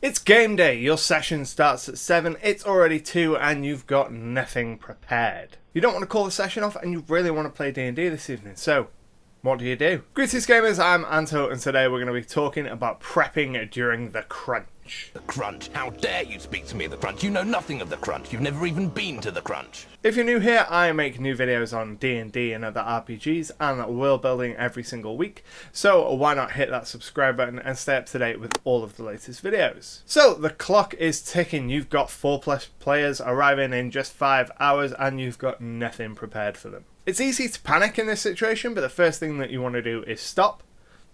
It's game day, your session starts at 7, it's already 2 and you've got nothing prepared. You don't want to call the session off and you really want to play D&D this evening, so what do? Greetings gamers, I'm Anto and today we're going to be talking about prepping during the crunch. The crunch? How dare you speak to me of the crunch? You know nothing of the crunch. You've never even been to the crunch. If you're new here, I make new videos on D&D and other RPGs and world building every single week, so why not hit that subscribe button and stay up to date with all of the latest videos. So the clock is ticking, you've got 4+ players arriving in just 5 hours and you've got nothing prepared for them. It's easy to panic in this situation, but the first thing that you want to do is stop,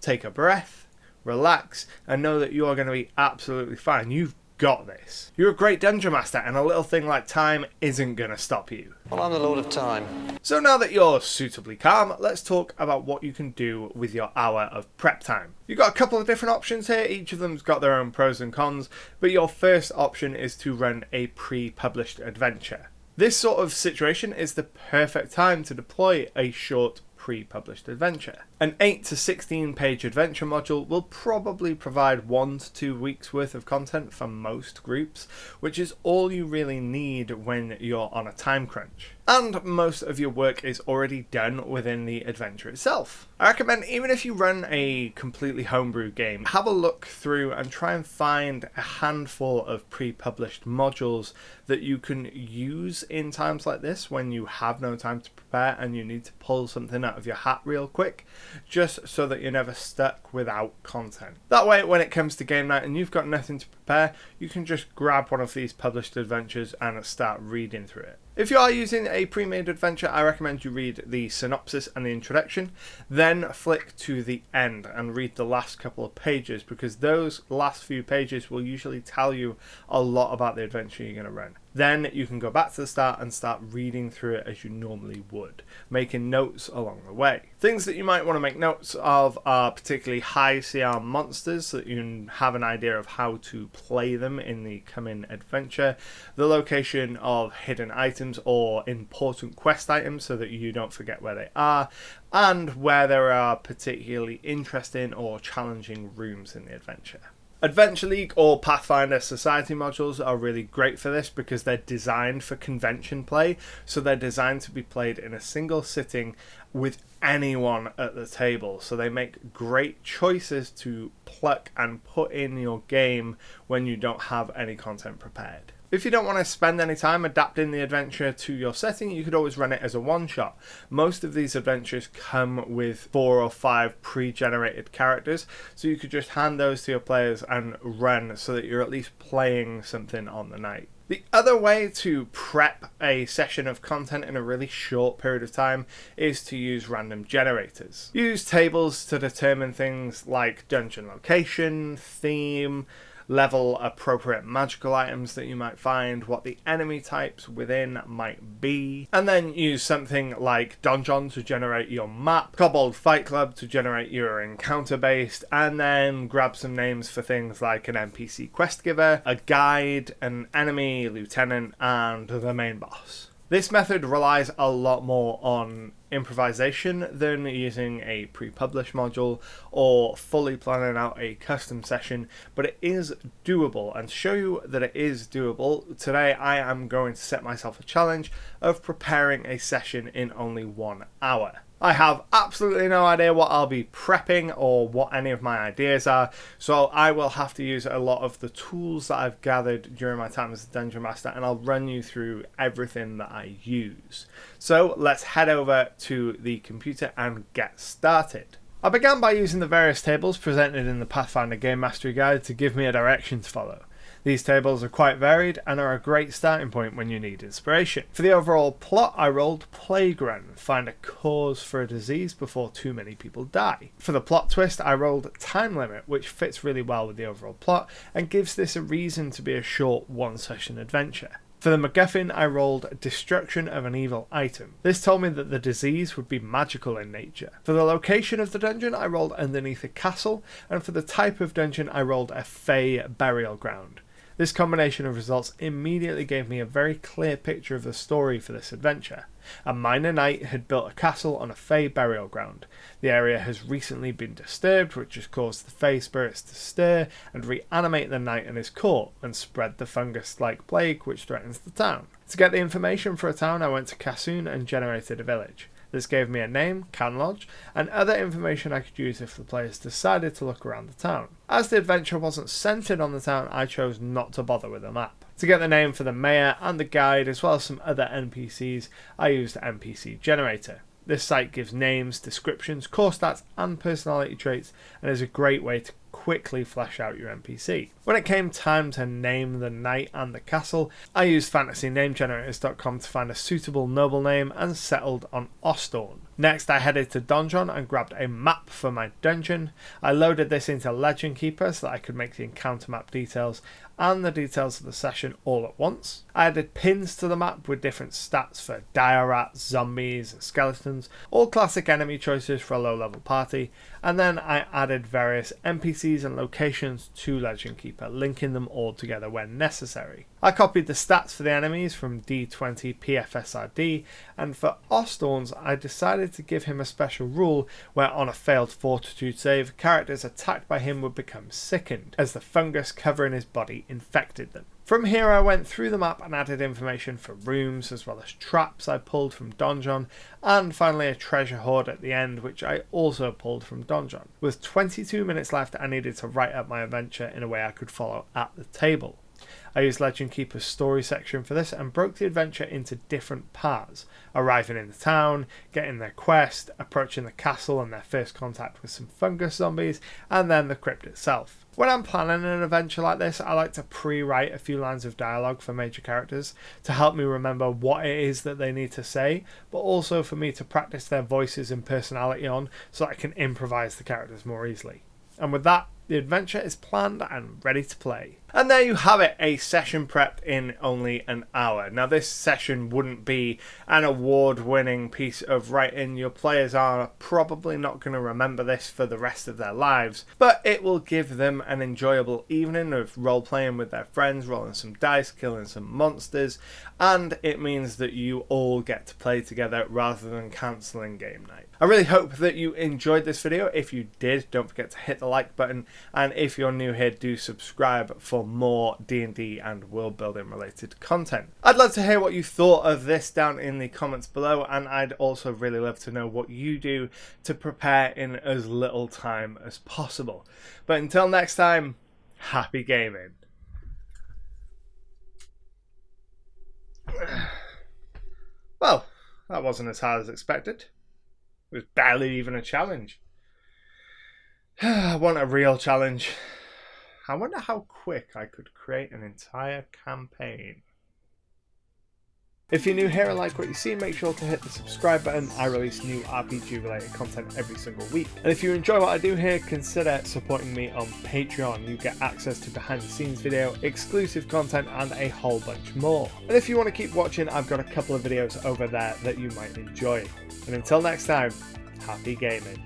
take a breath, relax, and know that you are going to be absolutely fine. You've got this. You're a great dungeon master, and a little thing like time isn't going to stop you. Well, I'm the Lord of Time. So now that you're suitably calm, let's talk about what you can do with your hour of prep time. You've got a couple of different options here, each of them's got their own pros and cons, but your first option is to run a pre-published adventure. This sort of situation is the perfect time to deploy a short pre-published adventure. An 8 to 16 page adventure module will probably provide 1 to 2 weeks worth of content for most groups, which is all you really need when you're on a time crunch. And most of your work is already done within the adventure itself. I recommend, even if you run a completely homebrew game, have a look through and try and find a handful of pre-published modules that you can use in times like this when you have no time to prepare and you need to pull something out of your hat real quick, just so that you're never stuck without content. That way, when it comes to game night and you've got nothing to prepare, you can just grab one of these published adventures and start reading through it. If you are using a pre-made adventure, I recommend you read the synopsis and the introduction, then flick to the end and read the last couple of pages, because those last few pages will usually tell you a lot about the adventure you're going to run. Then you can go back to the start and start reading through it as you normally would, making notes along the way. Things that you might want to make notes of are particularly high CR monsters, so that you can have an idea of how to play them in the coming adventure, the location of hidden items or important quest items so that you don't forget where they are, and where there are particularly interesting or challenging rooms in the adventure. Adventure League or Pathfinder Society modules are really great for this because they're designed for convention play, so they're designed to be played in a single sitting with anyone at the table, so they make great choices to pluck and put in your game when you don't have any content prepared. If you don't want to spend any time adapting the adventure to your setting, you could always run it as a one-shot. Most of these adventures come with 4 or 5 pre-generated characters, so you could just hand those to your players and run so that you're at least playing something on the night. The other way to prep a session of content in a really short period of time is to use random generators. Use tables to determine things like dungeon location, theme, level appropriate magical items that you might find, what the enemy types within might be, and then use something like Donjon to generate your map, Kobold Fight Club to generate your encounter based, and then grab some names for things like an NPC quest giver, a guide, an enemy, lieutenant, and the main boss. This method relies a lot more on improvisation than using a pre-published module or fully planning out a custom session, but it is doable, and to show you that it is doable, today I am going to set myself a challenge of preparing a session in only 1 hour. I have absolutely no idea what I'll be prepping or what any of my ideas are, so I will have to use a lot of the tools that I've gathered during my time as a Dungeon Master, and I'll run you through everything that I use. So let's head over to the computer and get started. I began by using the various tables presented in the Pathfinder Game Mastery Guide to give me a direction to follow. These tables are quite varied and are a great starting point when you need inspiration. For the overall plot, I rolled Plague Run, find a cause for a disease before too many people die. For the plot twist, I rolled Time Limit, which fits really well with the overall plot and gives this a reason to be a short one-session adventure. For the MacGuffin, I rolled Destruction of an Evil Item. This told me that the disease would be magical in nature. For the location of the dungeon, I rolled Underneath a Castle, and for the type of dungeon, I rolled a Fey Burial Ground. This combination of results immediately gave me a very clear picture of the story for this adventure. A minor knight had built a castle on a Fey burial ground. The area has recently been disturbed, which has caused the Fey spirits to stir and reanimate the knight and his court, and spread the fungus-like plague which threatens the town. To get the information for a town, I went to Kassoon and generated a village. This gave me a name, Can Lodge, and other information I could use if the players decided to look around the town. As the adventure wasn't centered on the town, I chose not to bother with a map. To get the name for the mayor and the guide, as well as some other NPCs, I used NPC Generator. This site gives names, descriptions, core stats and personality traits, and is a great way to quickly flesh out your NPC. When it came time to name the knight and the castle, I used fantasynamegenerators.com to find a suitable noble name and settled on Ostorn. Next, I headed to Donjon and grabbed a map for my dungeon. I loaded this into Legend Keeper so that I could make the encounter map details and the details of the session all at once. I added pins to the map with different stats for dire rats, zombies and skeletons, all classic enemy choices for a low level party, and then I added various NPCs and locations to Legend Keeper, linking them all together when necessary. I copied the stats for the enemies from D20 PFSRD, and for Ostorn's I decided to give him a special rule where on a failed fortitude save, characters attacked by him would become sickened, as the fungus covering his body infected them. From here I went through the map and added information for rooms as well as traps I pulled from Donjon, and finally a treasure hoard at the end which I also pulled from Donjon. With 22 minutes left, I needed to write up my adventure in a way I could follow at the table. I used Legend Keeper's story section for this and broke the adventure into different parts: arriving in the town, getting their quest, approaching the castle and their first contact with some fungus zombies, and then the crypt itself. When I'm planning an adventure like this, I like to pre-write a few lines of dialogue for major characters to help me remember what it is that they need to say, but also for me to practice their voices and personality on so that I can improvise the characters more easily. And with that, the adventure is planned and ready to play. And there you have it, a session prepped in only an hour. Now this session wouldn't be an award-winning piece of writing. Your players are probably not going to remember this for the rest of their lives, but it will give them an enjoyable evening of role-playing with their friends, rolling some dice, killing some monsters, and it means that you all get to play together rather than cancelling game night. I really hope that you enjoyed this video. If you did, don't forget to hit the like button, and if you're new here, do subscribe for more D&D and world building related content. I'd love to hear what you thought of this down in the comments below, and I'd also really love to know what you do to prepare in as little time as possible. But until next time, happy gaming. Well, that wasn't as hard as expected. It was barely even a challenge. I want a real challenge. I wonder how quick I could create an entire campaign. If you're new here and like what you see, make sure to hit the subscribe button. I release new RPG related content every single week. And if you enjoy what I do here, consider supporting me on Patreon. You get access to behind the scenes video, exclusive content, and a whole bunch more. And if you want to keep watching, I've got a couple of videos over there that you might enjoy. And until next time, happy gaming.